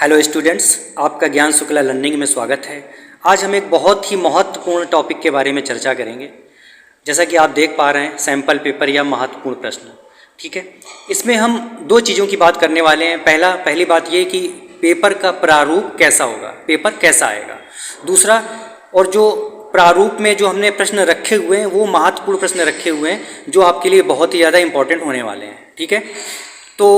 Hello students, आपका ज्ञान Shukla learning में स्वागत है। आज हम एक बहुत ही महत्वपूर्ण टॉपिक के बारे में चर्चा करेंगे। जैसा कि आप देख पा रहे हैं, सैंपल पेपर या महत्वपूर्ण प्रश्न, ठीक है। इसमें हम दो चीज़ों की बात करने वाले हैं। पहली बात ये कि पेपर का प्रारूप कैसा होगा, पेपर कैसा आएगा। दूसरा, और जो प्रारूप में जो हमने प्रश्न रखे हुए हैं वो महत्वपूर्ण प्रश्न रखे हुए हैं जो आपके लिए बहुत ही ज़्यादा इंपॉर्टेंट होने वाले हैं, ठीक है। तो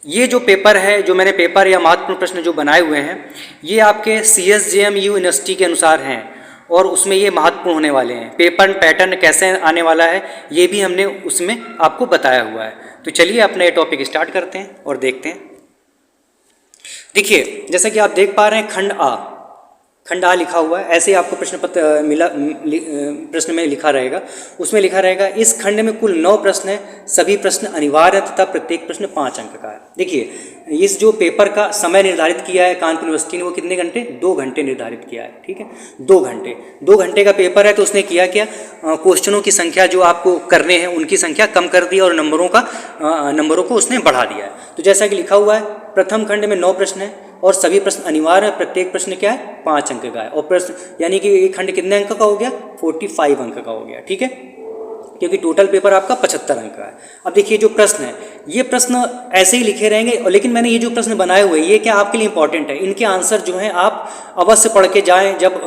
ये जो पेपर है, जो मैंने पेपर या महत्वपूर्ण प्रश्न जो बनाए हुए हैं, ये आपके CSJMU यूनिवर्सिटी के अनुसार हैं और उसमें ये महत्वपूर्ण होने वाले हैं। पेपर पैटर्न कैसे आने वाला है ये भी हमने उसमें आपको बताया हुआ है। तो चलिए अपना ये टॉपिक स्टार्ट करते हैं और देखते हैं। देखिए, जैसा कि आप देख पा रहे हैं, खंड आ लिखा हुआ है। ऐसे ही आपको प्रश्न पत्र प्रश्न में लिखा रहेगा, उसमें लिखा रहेगा इस खंड में कुल 9 प्रश्न हैं, सभी प्रश्न अनिवार्य तथा प्रत्येक प्रश्न 5 अंक का है। देखिए, इस जो पेपर का समय निर्धारित किया है कानपुर यूनिवर्सिटी ने, वो कितने घंटे, 2 घंटे निर्धारित किया है, ठीक है। 2 घंटे का पेपर है। तो उसने किया क्या, क्वेश्चनों की संख्या जो आपको करने हैं उनकी संख्या कम कर दी और नंबरों को उसने बढ़ा दिया है। तो जैसा कि लिखा हुआ है, प्रथम खंड में 9 प्रश्न हैं और सभी प्रश्न अनिवार्य है, प्रत्येक प्रश्न क्या है, 5 अंक का है। और प्रश्न यानी कि एक खंड कितने अंक का हो गया, 45 अंक का हो गया, ठीक है, क्योंकि टोटल पेपर आपका 75 अंक का है। अब देखिए, जो प्रश्न है ये प्रश्न ऐसे ही लिखे रहेंगे, लेकिन मैंने ये जो प्रश्न बनाए हुए ये क्या आपके लिए इंपॉर्टेंट है। इनके आंसर जो हैं आप अवश्य पढ़ के जाएं जब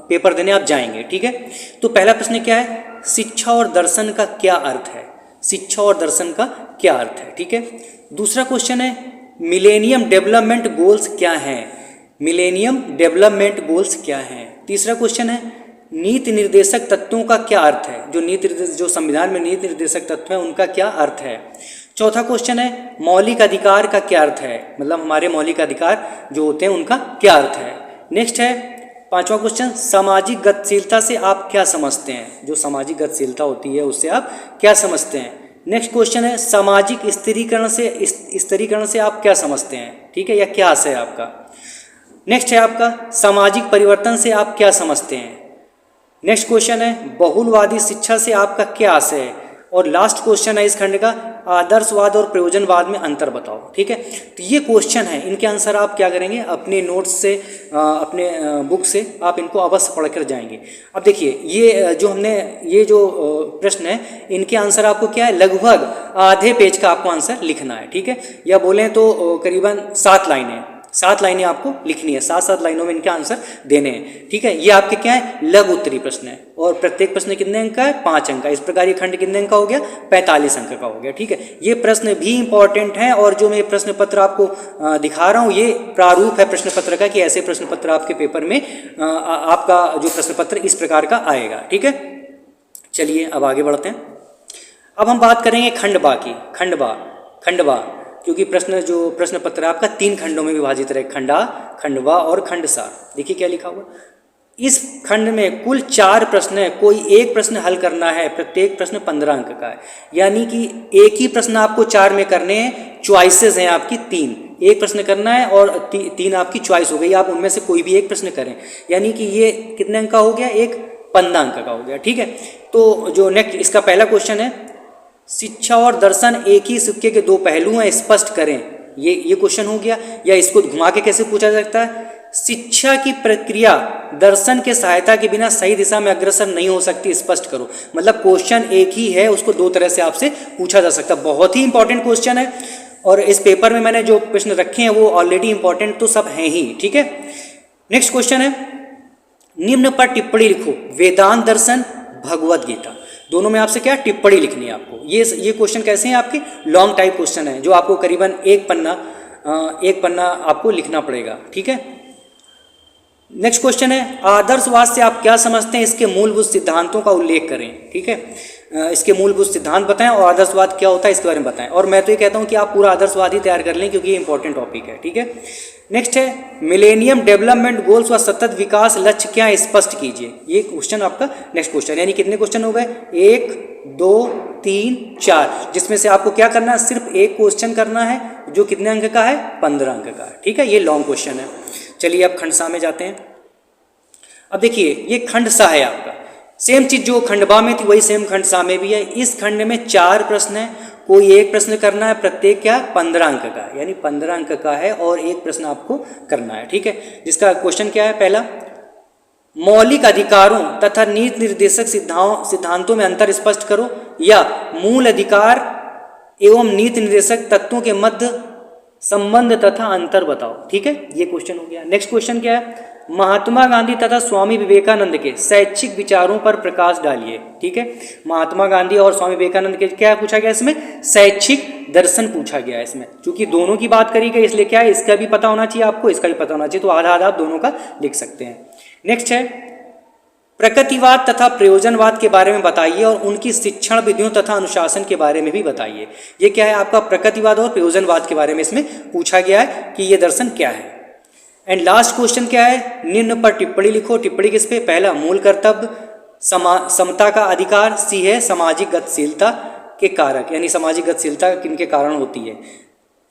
पेपर देने आप जाएंगे, ठीक है। तो पहला प्रश्न क्या है, शिक्षा और दर्शन का क्या अर्थ है, शिक्षा और दर्शन का क्या अर्थ है, ठीक है। दूसरा क्वेश्चन है, मिलेनियम डेवलपमेंट गोल्स क्या हैं, मिलेनियम डेवलपमेंट गोल्स क्या हैं। तीसरा क्वेश्चन है, नीति निर्देशक तत्वों का क्या अर्थ है, जो संविधान में नीति निर्देशक तत्व हैं उनका क्या अर्थ है। चौथा क्वेश्चन है, मौलिक अधिकार का क्या अर्थ है, मतलब हमारे मौलिक अधिकार जो होते हैं उनका क्या अर्थ है। नेक्स्ट है 5वां क्वेश्चन, सामाजिक गतिशीलता से आप क्या समझते हैं, जो सामाजिक गतिशीलता होती है उससे आप क्या समझते हैं। नेक्स्ट क्वेश्चन है, सामाजिक स्थिरीकरण से आप क्या समझते हैं, ठीक है, या क्या आशय है आपका। नेक्स्ट है आपका, सामाजिक परिवर्तन से आप क्या समझते हैं। नेक्स्ट क्वेश्चन है, बहुलवादी शिक्षा से आपका क्या आशय है। और लास्ट क्वेश्चन है इस खंड का, आदर्शवाद और प्रयोजनवाद में अंतर बताओ, ठीक है। तो ये क्वेश्चन है, इनके आंसर आप क्या करेंगे, अपने नोट्स से अपने बुक से आप इनको अवश्य पढ़ कर जाएंगे। अब देखिए, ये जो प्रश्न है इनके आंसर आपको क्या है, लगभग आधे पेज का आपको आंसर लिखना है, ठीक है, या बोलें तो करीबन 7 लाइनें आपको लिखनी है। 7 लाइनों में इनके आंसर देने हैं, ठीक है। ये आपके क्या है, लघु उत्तरीय प्रश्न है और प्रत्येक प्रश्न कितने अंक का है, 5 अंक का। इस प्रकार ये खंड कितने अंक का हो गया, 45 अंक का हो गया, ठीक है। ये प्रश्न भी इंपॉर्टेंट है और जो मैं प्रश्न पत्र आपको दिखा रहा हूँ ये प्रारूप है प्रश्न पत्र का, कि ऐसे प्रश्न पत्र आपके पेपर में आपका जो प्रश्न पत्र इस प्रकार का आएगा, ठीक है। चलिए अब आगे बढ़ते हैं। अब हम बात करेंगे खंड बा, क्योंकि प्रश्न पत्र आपका 3 खंडों में विभाजित रहे, खंड आ, खंड बा और खंड सा। देखिए क्या लिखा हुआ, इस खंड में कुल 4 प्रश्न है, कोई एक प्रश्न हल करना है, प्रत्येक प्रश्न 15 अंक का है। यानी कि एक ही प्रश्न आपको 4 में करने हैं, चॉइसेस हैं आपकी 3, एक प्रश्न करना है और 3 आपकी चॉइस हो गई, आप उनमें से कोई भी एक प्रश्न करें। यानी कि ये कितने अंक का हो गया, एक 15 अंक का हो गया, ठीक है। तो जो नेक्स्ट इसका पहला क्वेश्चन है, शिक्षा और दर्शन एक ही सिक्के के 2 पहलू हैं, स्पष्ट करें। ये क्वेश्चन हो गया। या इसको घुमा के कैसे पूछा जा सकता है, शिक्षा की प्रक्रिया दर्शन के सहायता के बिना सही दिशा में अग्रसर नहीं हो सकती, स्पष्ट करो। मतलब क्वेश्चन एक ही है, उसको 2 तरह से आपसे पूछा जा सकता है। बहुत ही इंपॉर्टेंट क्वेश्चन है और इस पेपर में मैंने जो प्रश्न रखे हैं वो ऑलरेडी इंपॉर्टेंट तो सब हैं ही, ठीक है। नेक्स्ट क्वेश्चन है, निम्न पर टिप्पणी लिखो, वेदांत दर्शन, भगवद गीता। दोनों में आपसे क्या टिप्पणी लिखनी है आपको। ये क्वेश्चन कैसे हैं आपके, लॉन्ग टाइप क्वेश्चन है जो आपको करीबन एक पन्ना आपको लिखना पड़ेगा, ठीक है। नेक्स्ट क्वेश्चन है, आदर्शवाद से आप क्या समझते हैं, इसके मूलभूत सिद्धांतों का उल्लेख करें, ठीक है। इसके मूलभूत सिद्धांत बताएं और आदर्शवाद क्या होता है इसके बारे में बताएं। और मैं तो ये कहता हूँ कि आप पूरा आदर्शवाद ही तैयार कर लें क्योंकि ये इंपॉर्टेंट टॉपिक है, ठीक है। नेक्स्ट है, मिलेनियम डेवलपमेंट गोल्स व सतत विकास लक्ष्य क्या है, स्पष्ट कीजिए। ये क्वेश्चन आपका नेक्स्ट क्वेश्चन, यानी कितने क्वेश्चन हो गए, 1 2 3 4, जिसमें से आपको क्या करना है, सिर्फ एक क्वेश्चन करना है जो कितने अंक का है, 15 अंक का है, ठीक है। ये लॉन्ग क्वेश्चन है। चलिए अब खंड सा में जाते हैं। अब देखिए, ये खंड सा है आपका, सेम चीज जो खंड बा में थी वही सेम खंड सा में भी है। इस खंड में 4 प्रश्न हैं कोई एक प्रश्न करना है, प्रत्येक क्या 15 अंक का, यानी 15 अंक का है और एक प्रश्न आपको करना है, ठीक है। जिसका क्वेश्चन क्या है, पहला, मौलिक अधिकारों तथा नीति निर्देशक सिद्धांतों में अंतर स्पष्ट करो, या मूल अधिकार एवं नीति निर्देशक तत्वों के मध्य संबंध तथा अंतर बताओ, ठीक है। ये क्वेश्चन हो गया। नेक्स्ट क्वेश्चन क्या है, महात्मा गांधी तथा स्वामी विवेकानंद के शैक्षिक विचारों पर प्रकाश डालिए, ठीक है। महात्मा गांधी और स्वामी विवेकानंद के क्या पूछा गया इसमें, शैक्षिक दर्शन पूछा गया है इसमें। क्योंकि दोनों की बात करी गई इसलिए क्या है, इसका भी पता होना चाहिए आपको, इसका भी पता होना चाहिए, तो आधा आधा आप दोनों का लिख सकते हैं। नेक्स्ट है, प्रकृतिवाद तथा प्रयोजनवाद के बारे में बताइए और उनकी शिक्षण विधियों तथा अनुशासन के बारे में भी बताइए। ये क्या है आपका, प्रकृतिवाद और प्रयोजनवाद के बारे में इसमें पूछा गया है कि ये दर्शन क्या है। एंड लास्ट क्वेश्चन क्या है, निम्न पर टिप्पणी लिखो। टिप्पणी किस पे, पहला मूल कर्तव्य, समता का अधिकार, सी है सामाजिक गतिशीलता के कारक, यानी सामाजिक गतिशीलता किनके कारण होती है।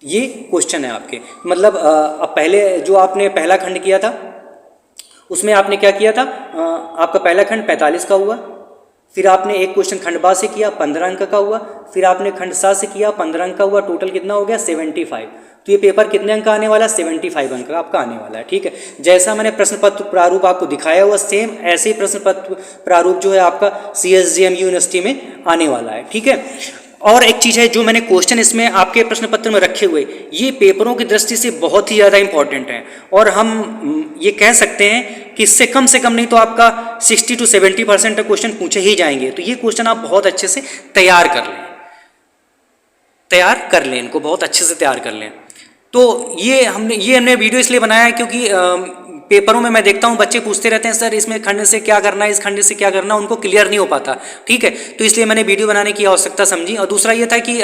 ये क्वेश्चन है आपके, मतलब अब पहले जो आपने पहला खंड किया था उसमें आपने क्या किया था, आपका पहला खंड 45 का हुआ, फिर आपने एक क्वेश्चन खंड बा से किया 15 अंक का हुआ, फिर आपने खंड सा से किया 15 अंक का हुआ, टोटल कितना हो गया 75। तो ये पेपर कितने अंक का आने वाला है, 75 अंक का आपका आने वाला है, ठीक है। जैसा मैंने प्रश्न पत्र प्रारूप आपको दिखाया हुआ सेम ऐसे ही प्रश्न पत्र प्रारूप जो है आपका CSJM यूनिवर्सिटी में आने वाला है, ठीक है। और एक चीज़ है जो मैंने क्वेश्चन इसमें आपके प्रश्न पत्र में रखे हुए, ये पेपरों की दृष्टि से बहुत ही ज़्यादा इंपॉर्टेंट है, और हम ये कह सकते हैं कि इससे कम नहीं तो आपका 60 to 70% क्वेश्चन पूछे ही जाएंगे। तो ये क्वेश्चन आप बहुत अच्छे से तैयार कर लें, इनको बहुत अच्छे से तैयार कर लें। तो ये हमने वीडियो इसलिए बनाया है क्योंकि पेपरों में मैं देखता हूँ बच्चे पूछते रहते हैं सर इसमें खंड से क्या करना है, इस खंड से क्या करना, उनको क्लियर नहीं हो पाता, ठीक है। तो इसलिए मैंने वीडियो बनाने की आवश्यकता समझी। और दूसरा ये था कि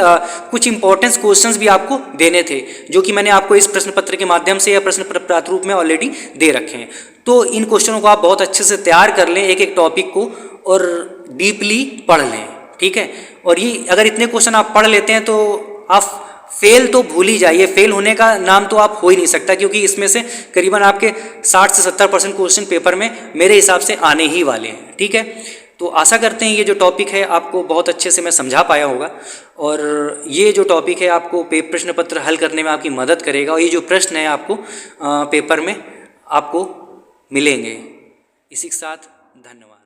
कुछ इंपॉर्टेंट क्वेश्चंस भी आपको देने थे, जो कि मैंने आपको इस प्रश्न पत्र के माध्यम से या प्रश्न पत्र प्रारूप में ऑलरेडी दे रखे हैं। तो इन क्वेश्चनों को आप बहुत अच्छे से तैयार कर लें, एक एक टॉपिक को, और डीपली पढ़ लें, ठीक है। और ये अगर इतने क्वेश्चन आप पढ़ लेते हैं तो आप फेल तो भूल ही जाइए, फेल होने का नाम तो आप हो ही नहीं सकता, क्योंकि इसमें से करीबन आपके 60 से 70% क्वेश्चन पेपर में मेरे हिसाब से आने ही वाले हैं, ठीक है। तो आशा करते हैं ये जो टॉपिक है आपको बहुत अच्छे से मैं समझा पाया होगा, और ये जो टॉपिक है आपको प्रश्न पत्र हल करने में आपकी मदद करेगा, और ये जो प्रश्न है आपको पेपर में आपको मिलेंगे। इसी के साथ धन्यवाद।